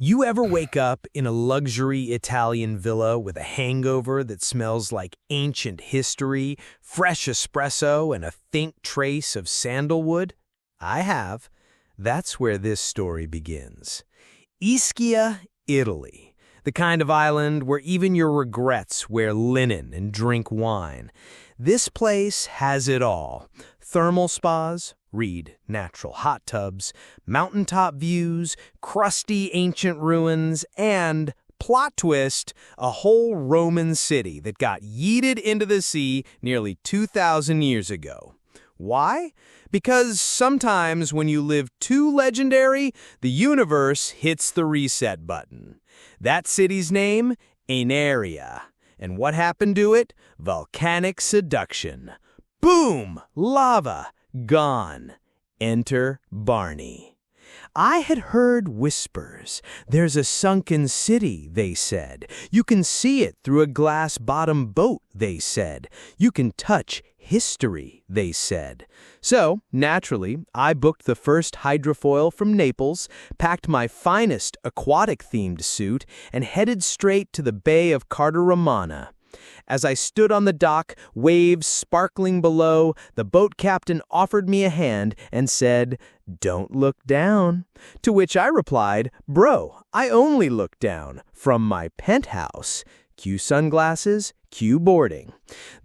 You ever wake up in a luxury Italian villa with a hangover that smells like ancient history, fresh espresso, and a faint trace of sandalwood? I have. That's where this story begins. Ischia, Italy. The kind of island where even your regrets wear linen and drink wine. This place has it all. Thermal spas, read natural hot tubs, mountaintop views, crusty ancient ruins, and, plot twist, a whole Roman city that got yeeted into the sea nearly 2,000 years ago. Why? Because sometimes when you live too legendary, the universe hits the reset button. That city's name? Aenaria. And what happened to it? Volcanic seduction. Boom! Lava. Gone. Enter Barney. I had heard whispers. There's a sunken city, they said. You can see it through a glass-bottom boat, they said. You can touch history, they said. So, naturally, I booked the first hydrofoil from Naples, packed my finest aquatic-themed suit, and headed straight to the Bay of Cartaramana. As I stood on the dock, waves sparkling below, the boat captain offered me a hand and said, "Don't look down." To which I replied, "Bro, I only look down from my penthouse." Cue sunglasses, cue boarding.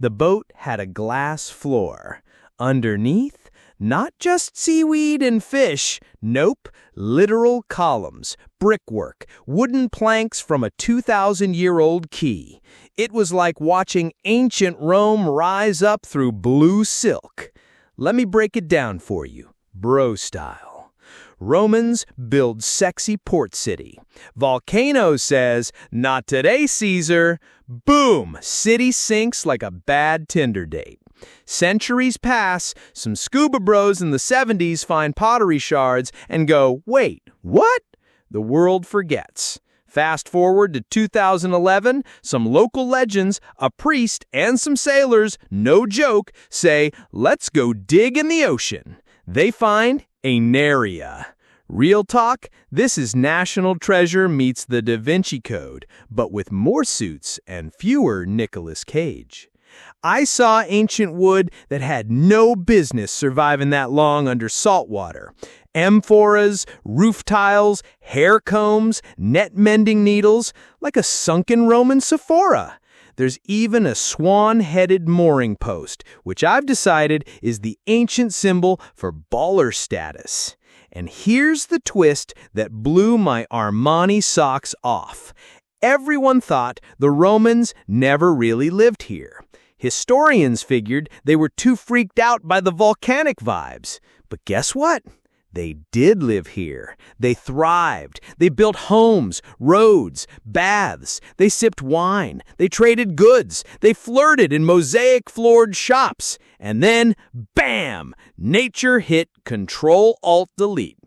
The boat had a glass floor. Underneath, not just seaweed and fish. Nope, literal columns, brickwork, wooden planks from a 2,000-year-old quay. It was like watching ancient Rome rise up through blue silk. Let me break it down for you, bro style. Romans build sexy port city. Volcano says, "Not today, Caesar." Boom! City sinks like a bad Tinder date. Centuries pass, some scuba bros in the 70s find pottery shards and go, "Wait, what?" The world forgets. Fast forward to 2011, some local legends, a priest, and some sailors, no joke, say, "Let's go dig in the ocean." They find Aenaria. Real talk, this is National Treasure meets the Da Vinci Code, but with more suits and fewer Nicolas Cage. I saw ancient wood that had no business surviving that long under salt water. Amphoras, roof tiles, hair combs, net-mending needles, like a sunken Roman Sephora. There's even a swan-headed mooring post, which I've decided is the ancient symbol for baller status. And here's the twist that blew my Armani socks off. Everyone thought the Romans never really lived here. Historians figured they were too freaked out by the volcanic vibes. But guess what? They did live here. They thrived. They built homes, roads, baths. They sipped wine. They traded goods. They flirted in mosaic-floored shops. And then, bam! Nature hit Control-Alt-Delete.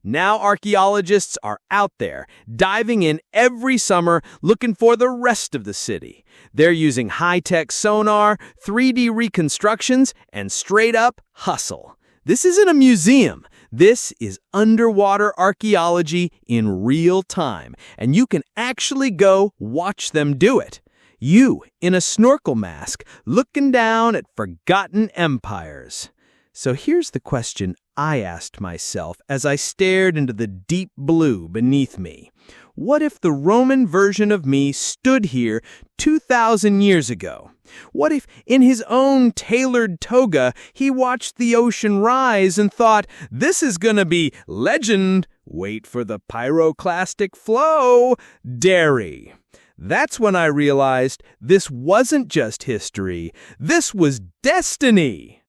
Now archaeologists are out there, diving in every summer looking for the rest of the city. They're using high-tech sonar, 3D reconstructions, and straight-up hustle. This isn't a museum. This is underwater archaeology in real time, and you can actually go watch them do it. You, in a snorkel mask, looking down at forgotten empires. So here's the question I asked myself as I stared into the deep blue beneath me. What if the Roman version of me stood here 2,000 years ago? What if, in his own tailored toga, he watched the ocean rise and thought, "This is gonna be legend. Wait for the pyroclastic flow. Dairy." That's when I realized this wasn't just history. This was destiny.